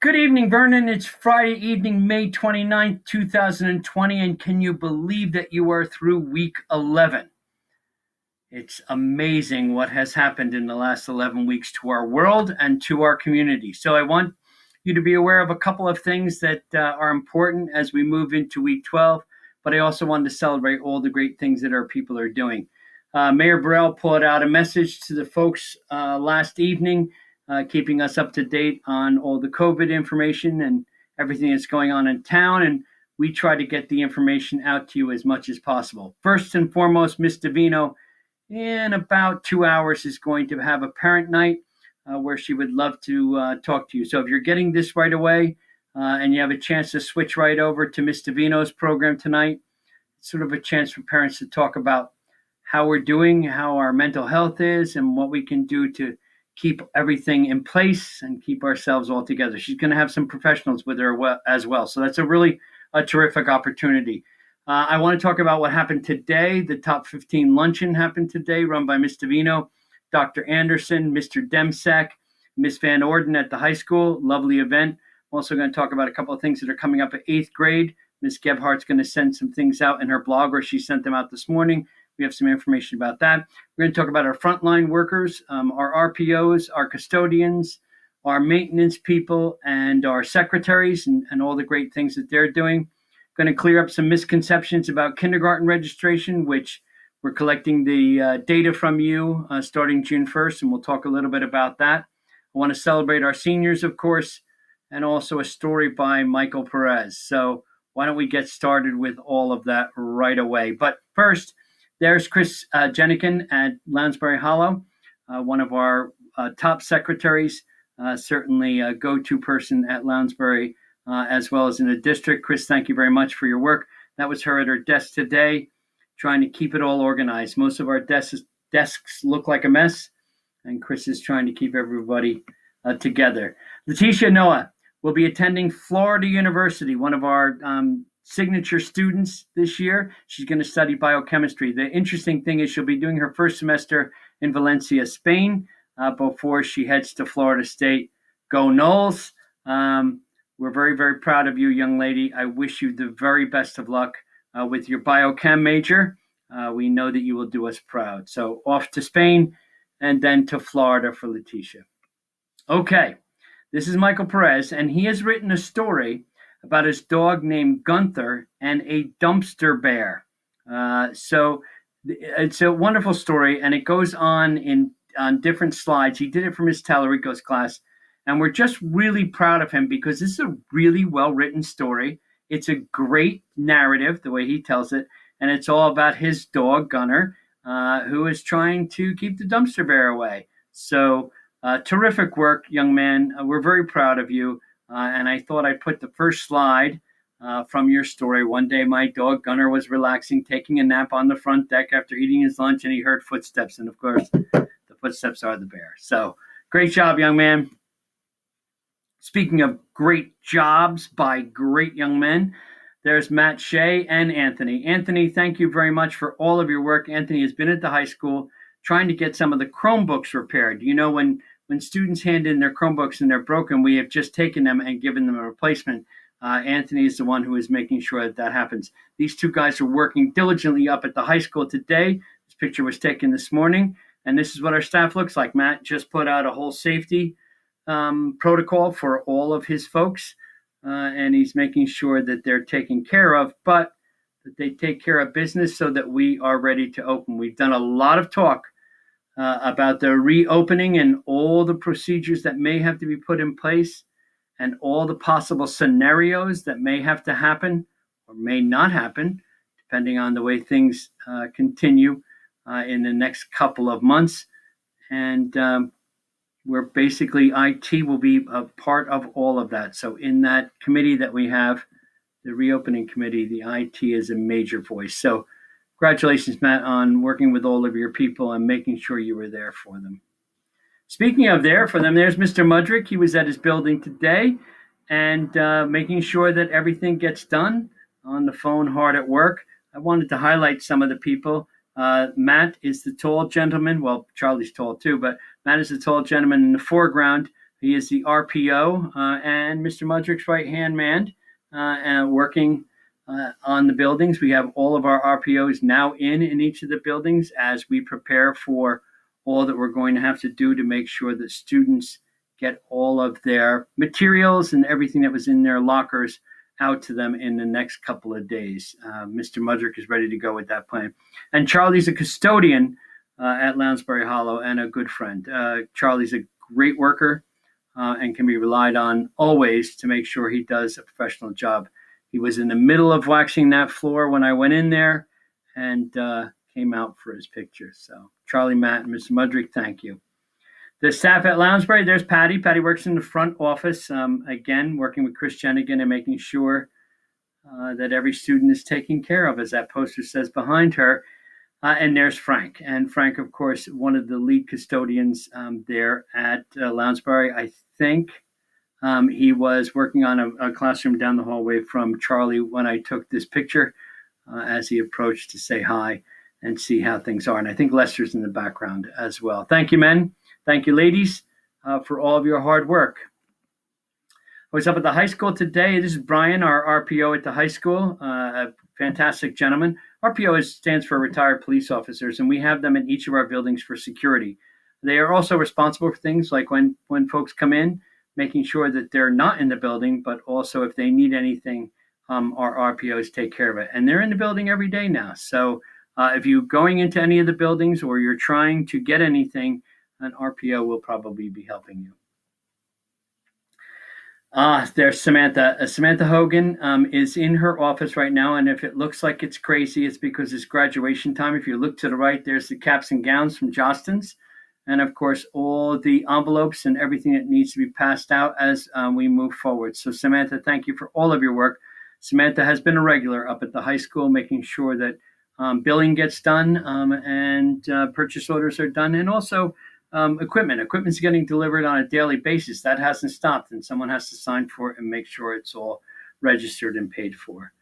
Good evening, Vernon. It's Friday evening, May 29th, 2020, and can you believe that you are through week 11? It's amazing what has happened in the last 11 weeks to our world and to our community. So I want you to be aware of a couple of things that are important as we move into week 12, but I also wanted to celebrate all the great things that our people are doing. Mayor Burrell put out a message to the folks last evening, keeping us up to date on all the COVID information and everything that's going on in town. And we try to get the information out to you as much as possible. First and foremost, Miss Davino, in about 2 hours, is going to have a parent night where she would love to talk to you. So if you're getting this right away and you have a chance to switch right over to Miss Davino's program tonight, it's sort of a chance for parents to talk about how we're doing, how our mental health is, and what we can do to keep everything in place and keep ourselves all together. She's going to have some professionals with her as well. So that's a terrific opportunity. I want to talk about what happened today. The Top 15 Luncheon happened today, run by Miss Davino, Dr. Anderson, Mr. Demsack, Miss Van Orden at the high school. Lovely event. I'm also going to talk about a couple of things that are coming up at 8th grade. Miss Gebhardt's going to send some things out in her blog, or she sent them out this morning. We have some information about that. We're going to talk about our frontline workers, our RPOs, our custodians, our maintenance people, and our secretaries, and all the great things that they're doing. Going to clear up some misconceptions about kindergarten registration, which we're collecting the data from you starting June 1st, and we'll talk a little bit about that. I want to celebrate our seniors, of course, and also a story by Michael Perez. So why don't we get started with all of that right away? But first, there's Chris Jenikin at Lounsbury Hollow, one of our top secretaries, certainly a go-to person at Lounsbury, as well as in the district. Chris, thank you very much for your work. That was her at her desk today, trying to keep it all organized. Most of our desks look like a mess, and Chris is trying to keep everybody together. Latisha Noah will be attending Florida University, one of our signature students this year. She's going to study biochemistry. The interesting thing is she'll be doing her first semester in Valencia, Spain, before she heads to Florida State. Go Noles. We're very, very proud of you, young lady. I wish you the very best of luck with your biochem major. We know that you will do us proud. So off to Spain and then to Florida for Latisha. Okay, this is Michael Perez, and he has written a story about his dog named Gunther and a dumpster bear. So it's a wonderful story, and it goes on different slides. He did it for Miss Tallarico's class, and we're just really proud of him because this is a really well-written story. It's a great narrative, the way he tells it, and it's all about his dog, Gunner, who is trying to keep the dumpster bear away. So terrific work, young man. We're very proud of you. And I thought I'd put the first slide from your story. One day, my dog Gunner was relaxing, taking a nap on the front deck after eating his lunch, and he heard footsteps. And of course, the footsteps are the bear. So great job, young man. Speaking of great jobs by great young men, there's Matt, Shay, and Anthony. Anthony, thank you very much for all of your work. Anthony has been at the high school trying to get some of the Chromebooks repaired. You know, when students hand in their Chromebooks and they're broken, we have just taken them and given them a replacement. Anthony is the one who is making sure that happens. These two guys are working diligently up at the high school today. This picture was taken this morning, and this is what our staff looks like. Matt just put out a whole safety protocol for all of his folks, and he's making sure that they're taken care of, but that they take care of business so that we are ready to open. We've done a lot of talk about the reopening and all the procedures that may have to be put in place and all the possible scenarios that may have to happen or may not happen, depending on the way things continue in the next couple of months. And we're basically, IT will be a part of all of that. So in that committee that we have, the reopening committee, the IT is a major voice. So congratulations, Matt, on working with all of your people and making sure you were there for them. Speaking of there for them, there's Mr. Modric. He was at his building today and making sure that everything gets done, on the phone, hard at work. I wanted to highlight some of the people. Matt is the tall gentleman. Well, Charlie's tall too, but Matt is the tall gentleman in the foreground. He is the RPO and Mr. Modric's right-hand man and working on the buildings. We have all of our RPOs now in each of the buildings as we prepare for all that we're going to have to do to make sure that students get all of their materials and everything that was in their lockers out to them in the next couple of days. Mr. Modric is ready to go with that plan. And Charlie's a custodian at Lounsbury Hollow and a good friend. Charlie's a great worker and can be relied on always to make sure he does a professional job. He was in the middle of waxing that floor when I went in there and came out for his picture. So Charlie, Matt, and Mr. Modric, thank you. The staff at Lounsbury, there's Patty. Patty works in the front office, again, working with Chris Jenigan and making sure that every student is taken care of, as that poster says behind her. And there's Frank. And Frank, of course, one of the lead custodians there at Lounsbury. I think he was working on a classroom down the hallway from Charlie when I took this picture as he approached to say hi and see how things are. And I think Lester's in the background as well. Thank you, men. Thank you, ladies, for all of your hard work. I was up at the high school today. This is Brian, our RPO at the high school, a fantastic gentleman. RPO stands for Retired Police Officers, and we have them in each of our buildings for security. They are also responsible for things like when folks come in, making sure that they're not in the building, but also if they need anything, our RPOs take care of it. And they're in the building every day now. So if you're going into any of the buildings or you're trying to get anything, an RPO will probably be helping you. There's Samantha. Samantha Hogan is in her office right now, and if it looks like it's crazy, it's because it's graduation time. If you look to the right, there's the caps and gowns from Jostens, and of course, all the envelopes and everything that needs to be passed out as we move forward. So Samantha, thank you for all of your work. Samantha has been a regular up at the high school, making sure that billing gets done and purchase orders are done, and also equipment's getting delivered on a daily basis. That hasn't stopped, and someone has to sign for it and make sure it's all registered and paid for.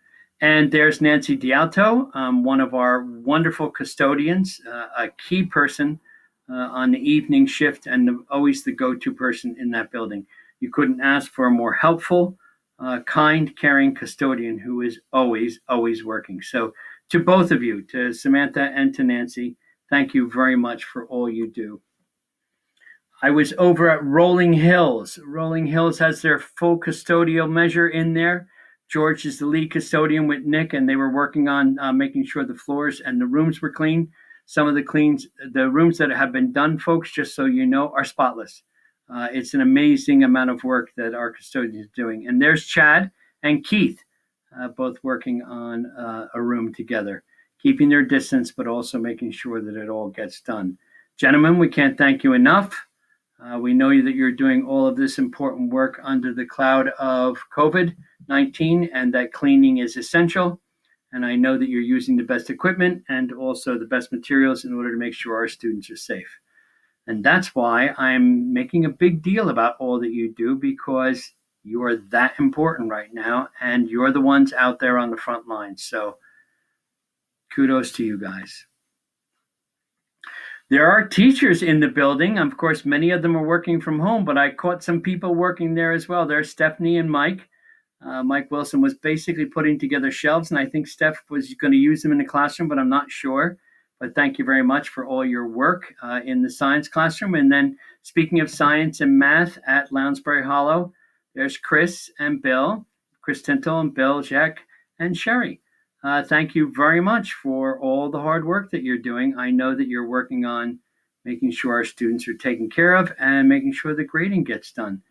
And there's Nancy Dialto, one of our wonderful custodians, a key person on the evening shift and always the go-to person in that building. You couldn't ask for a more helpful, kind, caring custodian who is always working. So to both of you, to Samantha and to Nancy, thank you very much for all you do. I was over at Rolling Hills. Rolling Hills has their full custodial measure in there. George is the lead custodian with Nick, and they were working on making sure the floors and the rooms were clean. Some of the rooms that have been done, folks, just so you know, are spotless. It's an amazing amount of work that our custodian is doing. And there's Chad and Keith, both working on a room together, keeping their distance, but also making sure that it all gets done. Gentlemen, we can't thank you enough. We know that you're doing all of this important work under the cloud of COVID-19 and that cleaning is essential. And I know that you're using the best equipment and also the best materials in order to make sure our students are safe. And that's why I'm making a big deal about all that you do, because you are that important right now and you're the ones out there on the front lines. So kudos to you guys. There are teachers in the building. Of course, many of them are working from home, but I caught some people working there as well. There's Stephanie and Mike. Mike Wilson was basically putting together shelves, and I think Steph was going to use them in the classroom, but I'm not sure. But thank you very much for all your work in the science classroom. And then speaking of science and math at Lounsbury Hollow, there's Chris and Bill, Chris Tintle and Bill, Jack, and Sherry. Thank you very much for all the hard work that you're doing. I know that you're working on making sure our students are taken care of and making sure the grading gets done.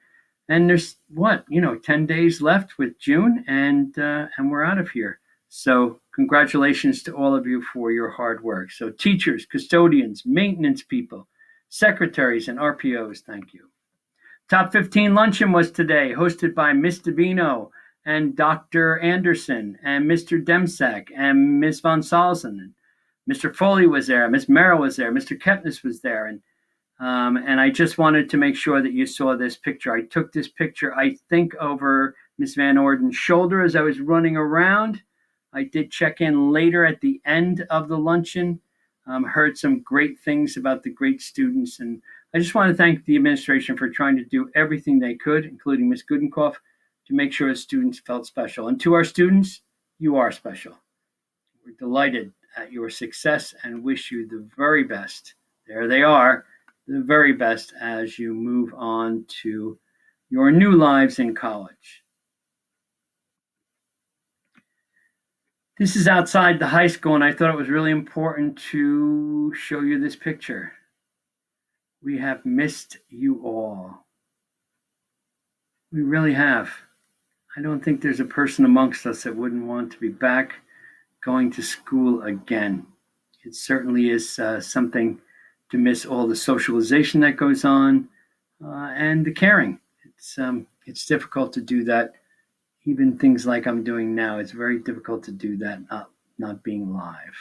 And there's 10 days left with June, and we're out of here. So congratulations to all of you for your hard work. So teachers, custodians, maintenance people, secretaries, and RPOs, thank you. Top 15 Luncheon was today, hosted by Miss Davino and Dr. Anderson and Mr. Demsack and Ms. Von Salzen. Mr. Foley was there, Ms. Merrill was there, Mr. Kepnes was there. And I just wanted to make sure that you saw this picture. I took this picture, I think, over Ms. Van Orden's shoulder as I was running around. I did check in later at the end of the luncheon, heard some great things about the great students, and I just want to thank the administration for trying to do everything they could, including Ms. Gudenkoff, to make sure the students felt special. And to our students, you are special. We're delighted at your success and wish you the very best. There they are, the very best as you move on to your new lives in college. This is outside the high school, and I thought it was really important to show you this picture. We have missed you all. We really have. I don't think there's a person amongst us that wouldn't want to be back going to school again. It certainly is something to miss all the socialization that goes on and the caring. It's difficult to do that. Even things like I'm doing now, it's very difficult to do that not being live.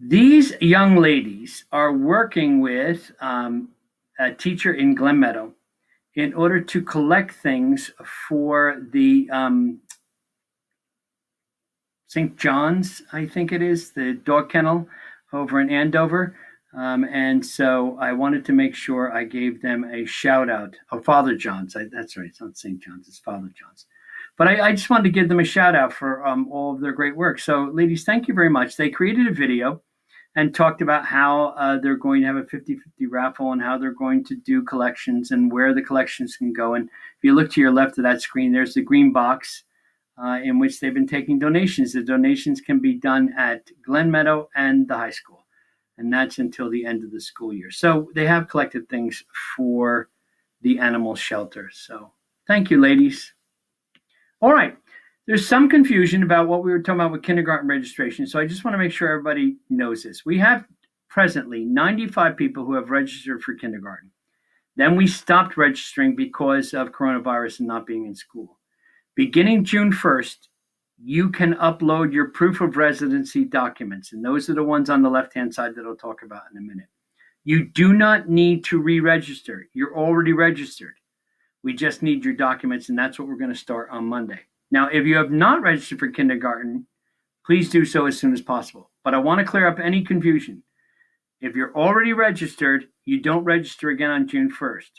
These young ladies are working with a teacher in Glen Meadow in order to collect things for the St. John's, I think it is, the dog kennel over in Andover. And so I wanted to make sure I gave them a shout out. Oh, Father John's. That's right. It's not St. John's. It's Father John's. But I just wanted to give them a shout out for all of their great work. So, ladies, thank you very much. They created a video and talked about how they're going to have a 50-50 raffle and how they're going to do collections and where the collections can go. And if you look to your left of that screen, there's the green box in which they've been taking donations. The donations can be done at Glen Meadow and the high school. And that's until the end of the school year. So they have collected things for the animal shelter. So thank you, ladies. All right. There's some confusion about what we were talking about with kindergarten registration. So I just want to make sure everybody knows this. We have presently 95 people who have registered for kindergarten. Then we stopped registering because of coronavirus and not being in school. Beginning June 1st, you can upload your proof of residency documents, and those are the ones on the left-hand side that I'll talk about in a minute. You do not need to re-register. You're already registered. We just need your documents, and that's what we're going to start on Monday. Now, if you have not registered for kindergarten, please do so as soon as possible. But I want to clear up any confusion. If you're already registered, you don't register again on June 1st.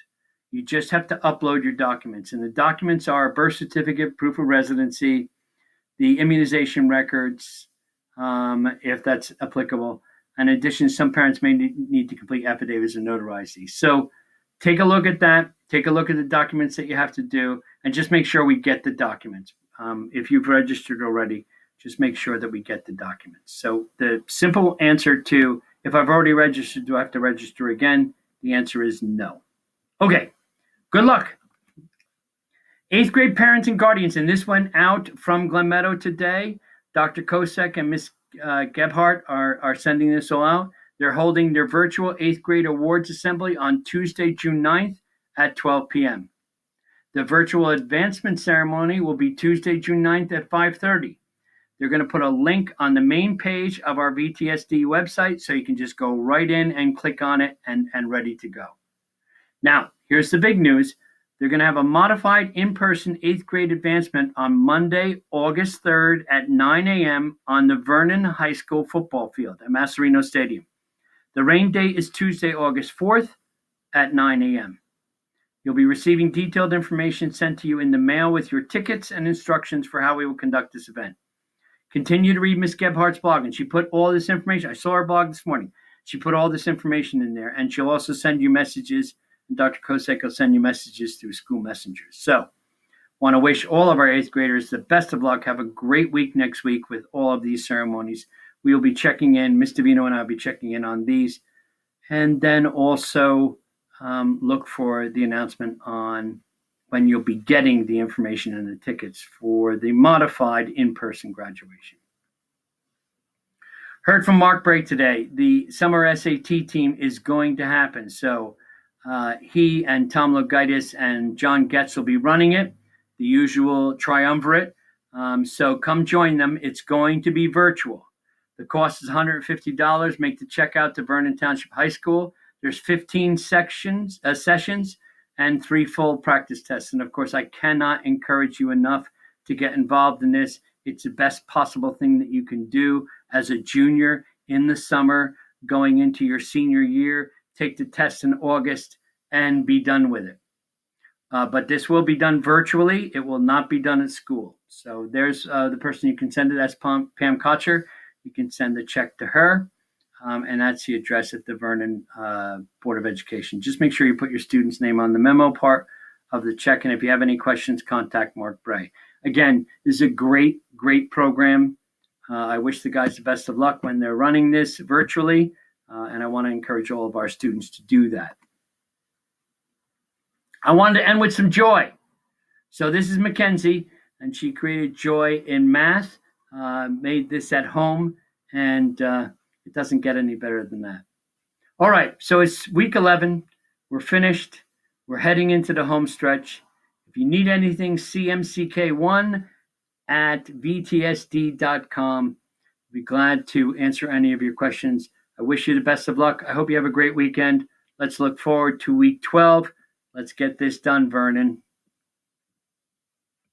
You just have to upload your documents, and the documents are a birth certificate, proof of residency, the immunization records, if that's applicable. In addition, some parents may need to complete affidavits and notarize these. So take a look at that. Take a look at the documents that you have to do, and just make sure we get the documents. If you've registered already, just make sure that we get the documents. So the simple answer to, if I've already registered, do I have to register again? The answer is no. Okay, good luck. 8th grade parents and guardians, and this went out from Glen Meadow today. Dr. Kosek and Ms. Gebhardt are sending this all out. They're holding their virtual 8th grade awards assembly on Tuesday, June 9th at 12 p.m. The virtual advancement ceremony will be Tuesday, June 9th at 5:30. They're going to put a link on the main page of our VTSD website, so you can just go right in and click on it and ready to go. Now, here's the big news. They're going to have a modified in-person 8th grade advancement on Monday, August 3rd at 9 a.m. on the Vernon High School football field at Massarino Stadium. The rain date is Tuesday, August 4th at 9 a.m. You'll be receiving detailed information sent to you in the mail with your tickets and instructions for how we will conduct this event. Continue to read Ms. Gebhardt's blog, and she put all this information. I saw her blog this morning. She put all this information in there, and she'll also send you messages. Dr. Kosek will send you messages through school messengers. So, want to wish all of our 8th graders the best of luck. Have a great week next week with all of these ceremonies. We will be checking in. Ms. Davino and I will be checking in on these. And then also look for the announcement on when you'll be getting the information and the tickets for the modified in-person graduation. Heard from Mark Bray today. The summer SAT team is going to happen. So he and Tom Logaitis and John Getz will be running it, the usual triumvirate. So come join them. It's going to be virtual. The cost is $150. Make the check out to Vernon Township High School. There's 15 sessions and 3 full practice tests. And of course, I cannot encourage you enough to get involved in this. It's the best possible thing that you can do as a junior in the summer going into your senior year take the test in August, and be done with it. But this will be done virtually. It will not be done at school. So there's the person you can send it. That's Pam Kocher. You can send the check to her. And that's the address at the Vernon Board of Education. Just make sure you put your student's name on the memo part of the check. And if you have any questions, contact Mark Bray. Again, this is a great, great program. I wish the guys the best of luck when they're running this virtually. And I want to encourage all of our students to do that. I wanted to end with some joy. So this is Mackenzie, and she created joy in math, made this at home, and it doesn't get any better than that. All right, so it's week 11. We're finished. We're heading into the home stretch. If you need anything, cmck1@vtsd.com. I'll be glad to answer any of your questions. I wish you the best of luck. I hope you have a great weekend. Let's look forward to week 12. Let's get this done, Vernon.